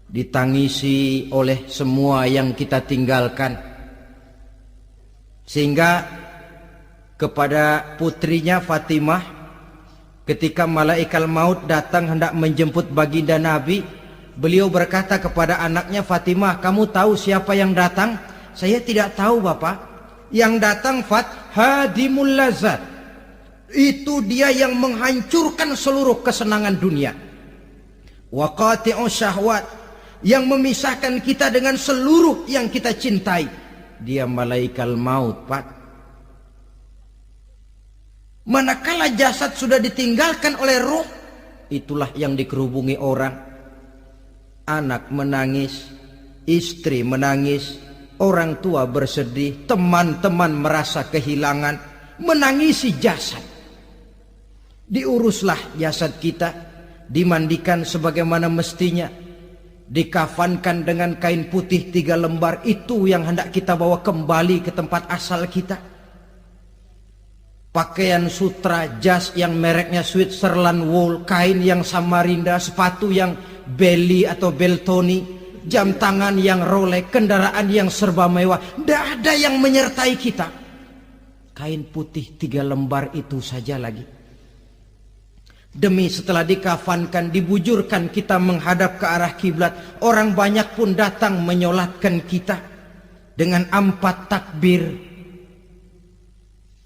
Speaker 1: ditangisi oleh semua yang kita tinggalkan. Sehingga kepada putrinya Fatimah, ketika malaikat maut datang hendak menjemput baginda Nabi, beliau berkata kepada anaknya, Fatimah, kamu tahu siapa yang datang? Saya tidak tahu, Bapak. Yang datang hadimul lazat. Itu dia yang menghancurkan seluruh kesenangan dunia. Wa qati'u syahwat, yang memisahkan kita dengan seluruh yang kita cintai. Dia malaikat maut, Pak. Manakala jasad sudah ditinggalkan oleh ruh, itulah yang dikerubungi orang. Anak menangis, istri menangis, orang tua bersedih, teman-teman merasa kehilangan, menangisi jasad. Diuruslah jasad kita, dimandikan sebagaimana mestinya, dikafankan dengan kain putih 3 lembar, itu yang hendak kita bawa kembali ke tempat asal kita. Pakaian sutra, jas yang mereknya Switzerland wool, kain yang Samarinda, sepatu yang Belly atau Beltoni, jam tangan yang Rolex, kendaraan yang serba mewah, tidak ada yang menyertai kita. Kain putih 3 lembar itu saja lagi. Demi setelah dikafankan, dibujurkan kita menghadap ke arah kiblat, orang banyak pun datang menyolatkan kita dengan 4 takbir,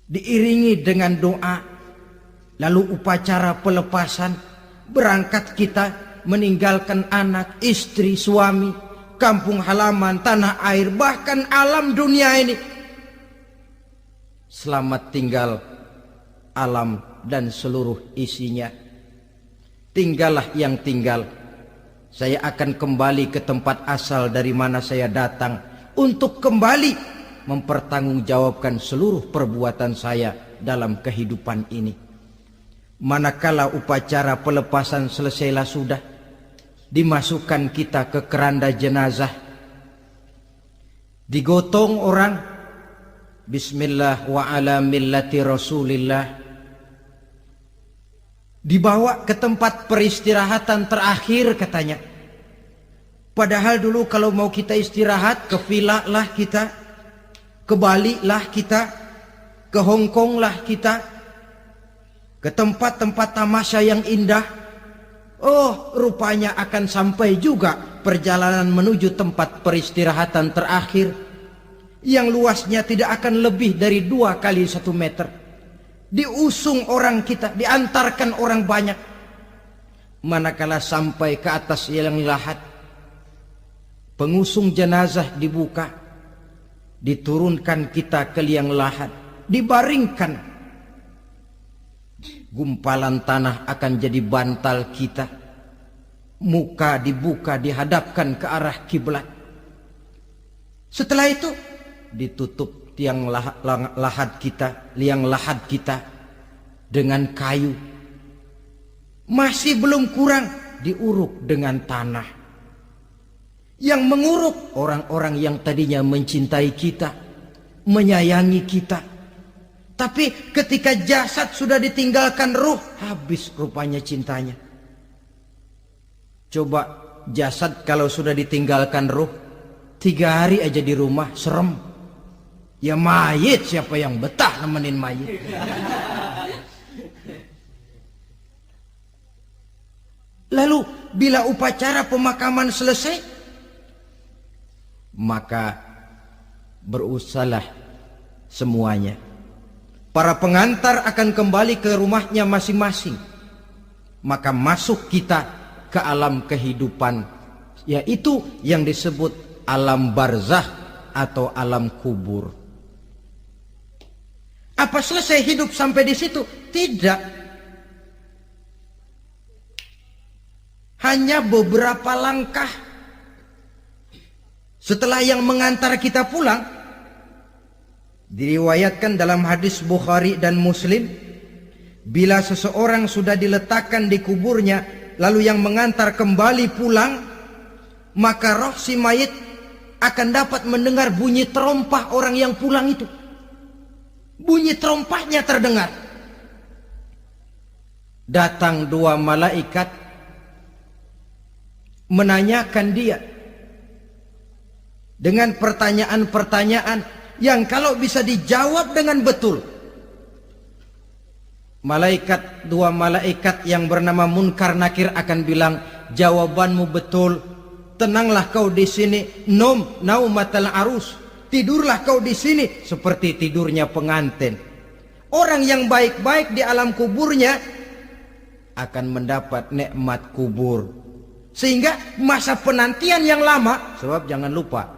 Speaker 1: diiringi dengan doa, lalu upacara pelepasan, berangkat kita meninggalkan anak, istri, suami, kampung halaman, tanah air, bahkan alam dunia ini. Selamat tinggal alam dan seluruh isinya. Tinggallah yang tinggal. Saya akan kembali ke tempat asal dari mana saya datang, untuk kembali mempertanggungjawabkan seluruh perbuatan saya dalam kehidupan ini. Manakala upacara pelepasan selesailah sudah, dimasukkan kita ke keranda jenazah, digotong orang, bismillah wa ala millati rasulillah, dibawa ke tempat peristirahatan terakhir katanya. Padahal dulu kalau mau kita istirahat, ke villa lah kita, ke Bali lah kita, ke Hong Kong lah kita, ke tempat-tempat tamasya yang indah. Oh, rupanya akan sampai juga perjalanan menuju tempat peristirahatan terakhir yang luasnya tidak akan lebih dari 2 kali 1 meter. Diusung orang kita, diantarkan orang banyak. Manakala sampai ke atas liang lahat, pengusung jenazah dibuka, diturunkan kita ke liang lahat, dibaringkan. Gumpalan tanah akan jadi bantal kita. Muka dibuka, dihadapkan ke arah kiblat. Setelah itu ditutup tiang lahat kita, liang lahat kita dengan kayu. Masih belum kurang, diuruk dengan tanah. Yang menguruk orang-orang yang tadinya mencintai kita, menyayangi kita. Tapi ketika jasad sudah ditinggalkan ruh, habis rupanya cintanya. Coba jasad kalau sudah ditinggalkan ruh, 3 hari aja di rumah, serem. Ya mayit, siapa yang betah nemenin mayit? Lalu bila upacara pemakaman selesai, maka berusahalah semuanya. Para pengantar akan kembali ke rumahnya masing-masing. Maka masuk kita ke alam kehidupan, yaitu yang disebut alam barzah atau alam kubur. Apa selesai hidup sampai di situ? Tidak. Hanya beberapa langkah setelah yang mengantar kita pulang. Diriwayatkan dalam hadis Bukhari dan Muslim, bila seseorang sudah diletakkan di kuburnya, lalu yang mengantar kembali pulang, maka roh si mayit akan dapat mendengar bunyi terompah orang yang pulang itu. Bunyi terompahnya terdengar. Datang dua malaikat menanyakan dia dengan pertanyaan-pertanyaan yang kalau bisa dijawab dengan betul, dua malaikat yang bernama Munkar Nakir akan bilang, jawabanmu betul, tenanglah kau di sini, naumatal arus, tidurlah kau di sini seperti tidurnya pengantin. Orang yang baik-baik di alam kuburnya akan mendapat nikmat kubur. Sehingga masa penantian yang lama, sebab jangan lupa,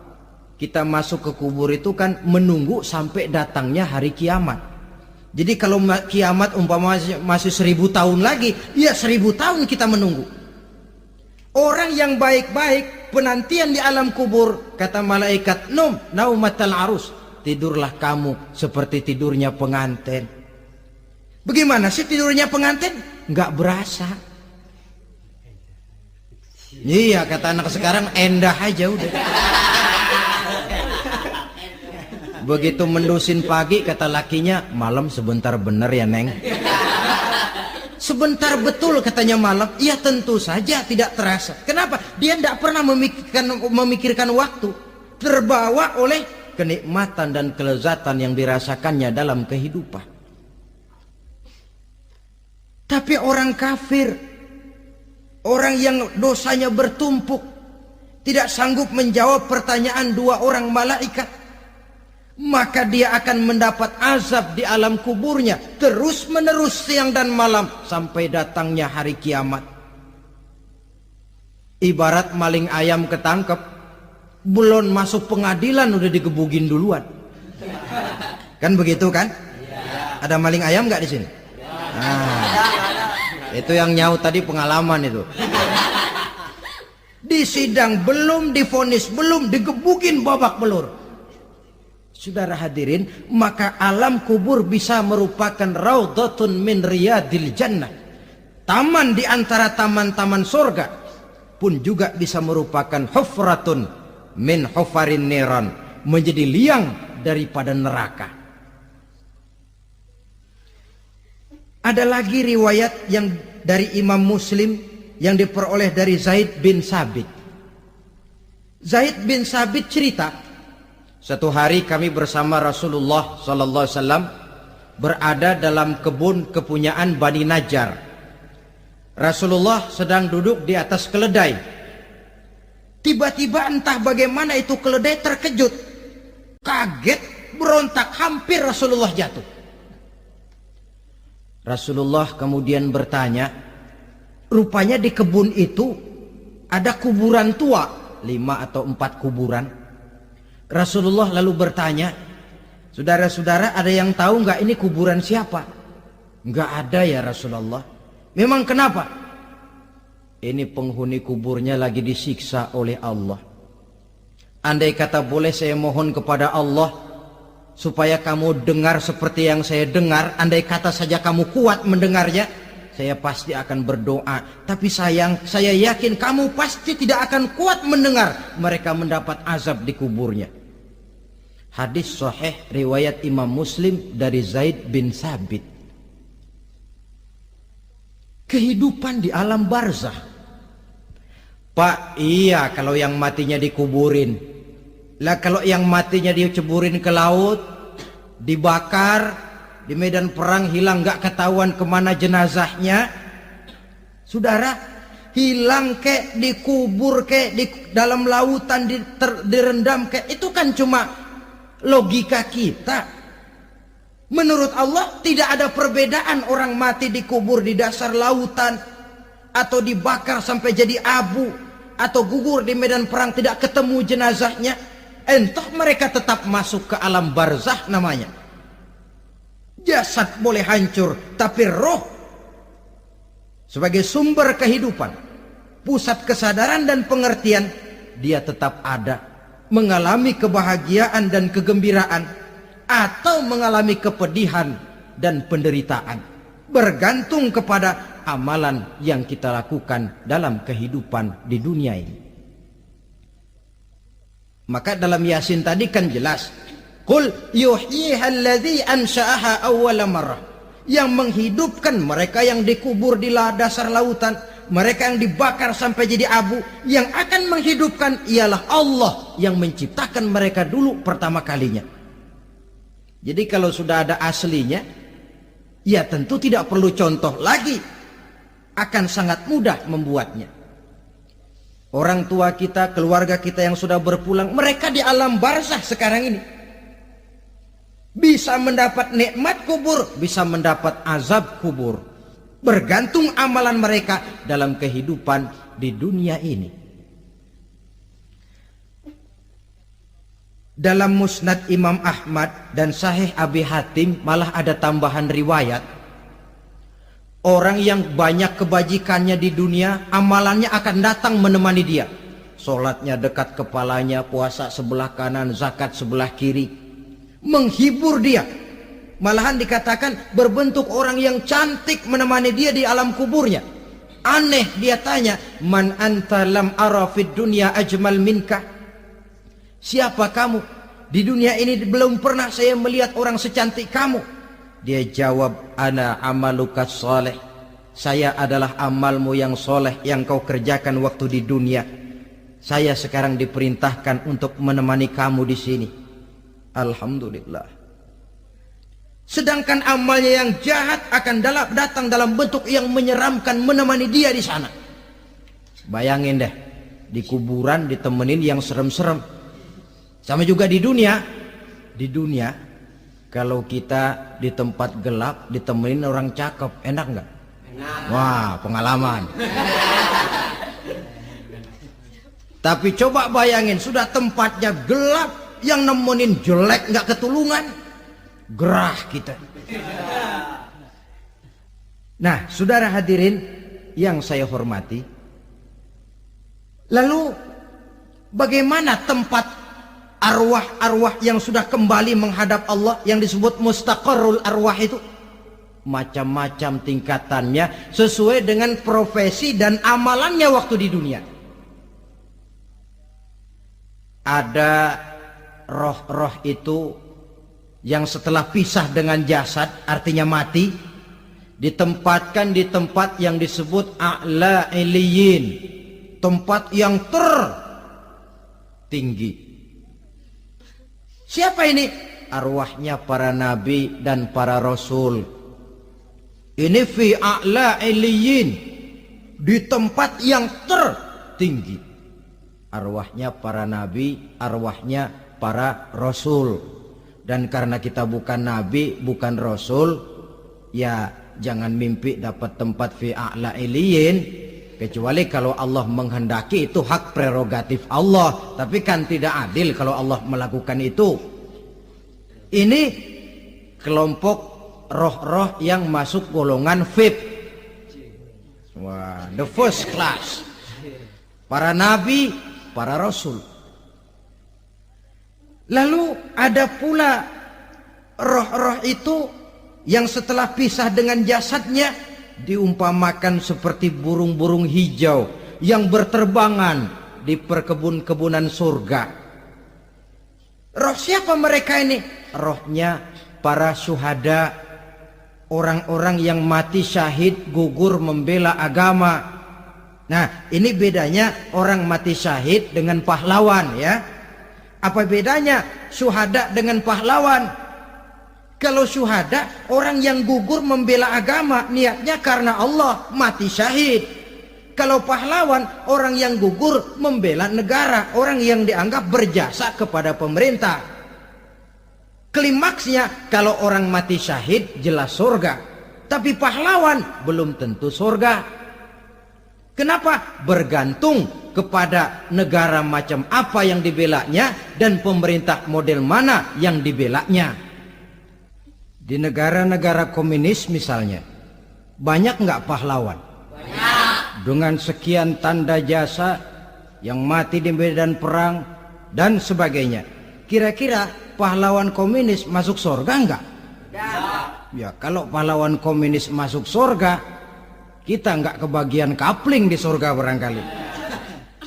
Speaker 1: kita masuk ke kubur itu kan menunggu sampai datangnya hari kiamat. Jadi kalau kiamat umpama masih 1000 tahun lagi, ya 1000 tahun kita menunggu. Orang yang baik-baik penantian di alam kubur, kata malaikat, naumatal arus, tidurlah kamu seperti tidurnya pengantin. Bagaimana sih tidurnya pengantin? Nggak berasa. Iya, kata anak sekarang, endah aja udah. Begitu mendusin pagi, kata lakinya, malam sebentar bener ya Neng. Sebentar betul katanya malam. Ya tentu saja tidak terasa. Kenapa? Dia tidak pernah memikirkan waktu. Terbawa oleh kenikmatan dan kelezatan yang dirasakannya dalam kehidupan. Tapi orang kafir, orang yang dosanya bertumpuk, tidak sanggup menjawab pertanyaan dua orang malaikat, maka dia akan mendapat azab di alam kuburnya terus menerus siang dan malam sampai datangnya hari kiamat. Ibarat maling ayam ketangkep, belum masuk pengadilan udah digebugin duluan. Kan begitu kan? Ada maling ayam nggak di sini? Itu yang nyaut tadi pengalaman itu. Di sidang belum divonis, belum digebugin babak belur. Saudara hadirin, maka alam kubur bisa merupakan raudhatun min riyadil jannah. Taman di antara taman-taman surga, pun juga bisa merupakan hufratun min hufarin niran, menjadi liang daripada neraka. Ada lagi riwayat yang dari Imam Muslim yang diperoleh dari Zaid bin Sabit. Zaid bin Sabit cerita, satu hari kami bersama Rasulullah sallallahu alaihi wasallam berada dalam kebun kepunyaan Bani Najjar. Rasulullah sedang duduk di atas keledai. Tiba-tiba entah bagaimana itu keledai terkejut, kaget, berontak, hampir Rasulullah jatuh. Rasulullah kemudian bertanya, rupanya di kebun itu ada kuburan tua, 5 atau 4 kuburan. Rasulullah lalu bertanya, saudara-saudara ada yang tahu nggak ini kuburan siapa? Nggak ada ya Rasulullah. Memang kenapa? Ini penghuni kuburnya lagi disiksa oleh Allah. Andai kata boleh saya mohon kepada Allah supaya kamu dengar seperti yang saya dengar, andai kata saja kamu kuat mendengarnya, saya pasti akan berdoa. Tapi sayang, saya yakin kamu pasti tidak akan kuat mendengar mereka mendapat azab di kuburnya. Hadis sahih riwayat Imam Muslim dari Zaid bin Sabit. Kehidupan di alam barzah. Pak, iya kalau yang matinya dikuburin. Lah kalau yang matinya diceburin ke laut, dibakar, di medan perang hilang gak ketahuan kemana jenazahnya. Saudara, hilang kek, dikubur kek, di dalam lautan direndam kek, itu kan cuma logika kita. Menurut Allah tidak ada perbedaan orang mati dikubur di dasar lautan, atau dibakar sampai jadi abu, atau gugur di medan perang tidak ketemu jenazahnya. Entah mereka tetap masuk ke alam barzah namanya. Jasad boleh hancur, tapi roh sebagai sumber kehidupan, pusat kesadaran dan pengertian, dia tetap ada, mengalami kebahagiaan dan kegembiraan, atau mengalami kepedihan dan penderitaan, bergantung kepada amalan yang kita lakukan dalam kehidupan di dunia ini. Maka dalam Yasin tadi kan jelas, qul yuhyiha alladzi ansha'aha awwala marrah, yang menghidupkan mereka yang dikubur di dasar lautan, mereka yang dibakar sampai jadi abu, yang akan menghidupkan ialah Allah yang menciptakan mereka dulu pertama kalinya. Jadi kalau sudah ada aslinya, ya tentu tidak perlu contoh lagi, akan sangat mudah membuatnya. Orang tua kita, keluarga kita yang sudah berpulang, mereka di alam barzah sekarang ini bisa mendapat nikmat kubur, bisa mendapat azab kubur, bergantung amalan mereka dalam kehidupan di dunia ini. Dalam Musnad Imam Ahmad dan Sahih Abi Hatim malah ada tambahan riwayat, orang yang banyak kebajikannya di dunia, amalannya akan datang menemani dia. Sholatnya dekat kepalanya, puasa sebelah kanan, zakat sebelah kiri, menghibur dia. Malahan dikatakan berbentuk orang yang cantik menemani dia di alam kuburnya. Aneh, dia tanya, man anta lam ara fid dunya ajmal minka, siapa kamu? Di dunia ini belum pernah saya melihat orang secantik kamu. Dia jawab, ana amaluka soleh, saya adalah amalmu yang soleh yang kau kerjakan waktu di dunia. Saya sekarang diperintahkan untuk menemani kamu di sini. Alhamdulillah. Sedangkan amalnya yang jahat akan datang dalam bentuk yang menyeramkan menemani dia di sana. Bayangin deh, di kuburan ditemenin yang serem-serem. Sama juga di dunia. Di dunia, kalau kita di tempat gelap ditemenin orang cakep, enak nggak? Enak. Wah, pengalaman. Tapi coba bayangin, sudah tempatnya gelap, yang nemenin jelek nggak ketulungan, gerah kita. Nah, saudara hadirin yang saya hormati, lalu bagaimana tempat arwah-arwah yang sudah kembali menghadap Allah yang disebut mustaqarrul arwah itu? Macam-macam tingkatannya sesuai dengan profesi dan amalannya waktu di dunia. Ada roh-roh itu yang setelah pisah dengan jasad, artinya mati, ditempatkan di tempat yang disebut a'la iliyin, tempat yang tertinggi. Siapa ini? Arwahnya para nabi dan para rasul. Ini fi a'la iliyin, di tempat yang tertinggi. Arwahnya para nabi, arwahnya para rasul. Dan karena kita bukan nabi, bukan rasul, ya jangan mimpi dapat tempat fi a'la iliyin, kecuali kalau Allah menghendaki, itu hak prerogatif Allah. Tapi kan tidak adil kalau Allah melakukan itu. Ini kelompok roh-roh yang masuk golongan VIP. Wah, the first class. Para nabi, para rasul. Lalu ada pula roh-roh itu yang setelah pisah dengan jasadnya diumpamakan seperti burung-burung hijau yang berterbangan di perkebun-kebunan surga. Roh siapa mereka ini? Rohnya para syuhada, orang-orang yang mati syahid gugur membela agama. Nah, ini bedanya orang mati syahid dengan pahlawan, ya. Apa bedanya syuhada dengan pahlawan? Kalau syuhada, orang yang gugur membela agama, niatnya karena Allah, mati syahid. Kalau pahlawan, orang yang gugur membela negara, orang yang dianggap berjasa kepada pemerintah. Klimaksnya, kalau orang mati syahid jelas surga, tapi pahlawan belum tentu surga. Kenapa? Bergantung kepada negara macam apa yang dibelanya dan pemerintah model mana yang dibelanya. Di negara-negara komunis misalnya, banyak nggak pahlawan? Dengan sekian tanda jasa yang mati di medan perang dan sebagainya. Kira-kira pahlawan komunis masuk surga enggak? Ya, kalau pahlawan komunis masuk surga, kita enggak kebagian kapling di surga barangkali.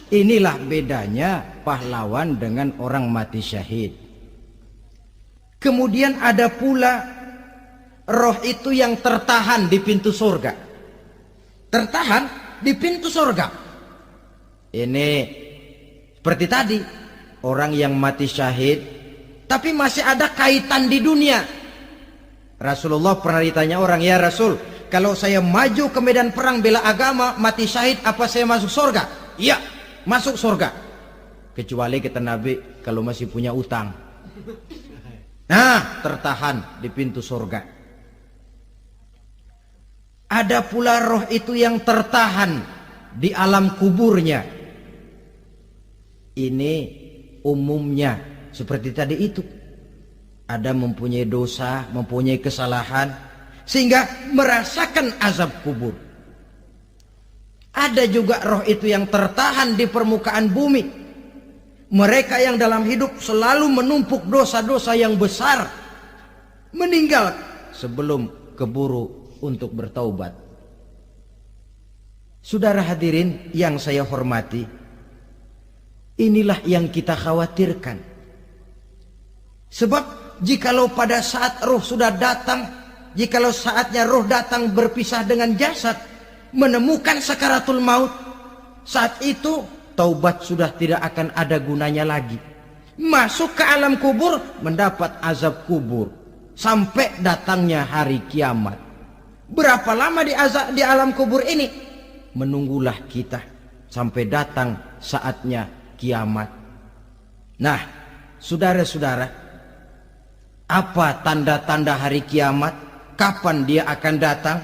Speaker 1: Inilah bedanya pahlawan dengan orang mati syahid. Kemudian ada pula roh itu yang tertahan di pintu surga. Tertahan di pintu surga. Ini seperti tadi, orang yang mati syahid tapi masih ada kaitan di dunia. Rasulullah pernah ditanya orang, ya Rasul, kalau saya maju ke medan perang bela agama mati syahid, apa saya masuk surga? Iya, masuk surga. Kecuali kata Nabi, kalau masih punya utang. Nah, tertahan di pintu surga. Ada pula roh itu yang tertahan di alam kuburnya. Ini umumnya seperti tadi itu. Ada mempunyai dosa, mempunyai kesalahan, sehingga merasakan azab kubur. Ada juga roh itu yang tertahan di permukaan bumi. Mereka yang dalam hidup selalu menumpuk dosa-dosa yang besar, meninggal sebelum keburu untuk bertaubat. Saudara hadirin yang saya hormati, inilah yang kita khawatirkan. Sebab jikalau pada saat roh sudah datang, jikalau saatnya roh datang berpisah dengan jasad, menemukan sakaratul maut, saat itu taubat sudah tidak akan ada gunanya lagi. Masuk ke alam kubur, mendapat azab kubur sampai datangnya hari kiamat. Berapa lama di alam kubur ini? Menunggulah kita sampai datang saatnya kiamat. Nah, saudara-saudara, apa tanda-tanda hari kiamat? Kapan dia akan datang?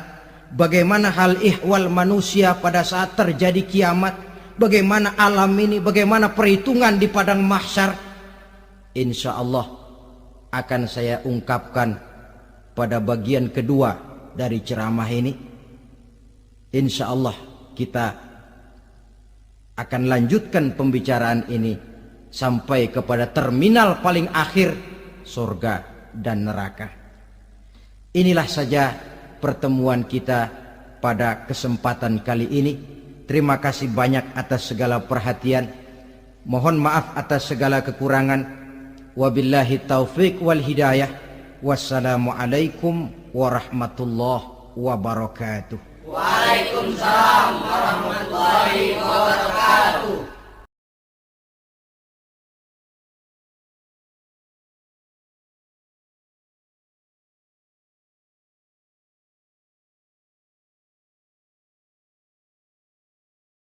Speaker 1: Bagaimana hal ihwal manusia pada saat terjadi kiamat? Bagaimana alam ini? Bagaimana perhitungan di padang mahsyar? Insya Allah akan saya ungkapkan pada bagian kedua dari ceramah ini. Insya Allah kita akan lanjutkan pembicaraan ini sampai kepada terminal paling akhir, surga dan neraka. Inilah saja pertemuan kita pada kesempatan kali ini. Terima kasih banyak atas segala perhatian. Mohon maaf atas segala kekurangan. Wabillahi taufiq wal hidayah. Wassalamualaikum warahmatullahi wabarakatuh.
Speaker 2: Waalaikumsalam warahmatullahi wabarakatuh.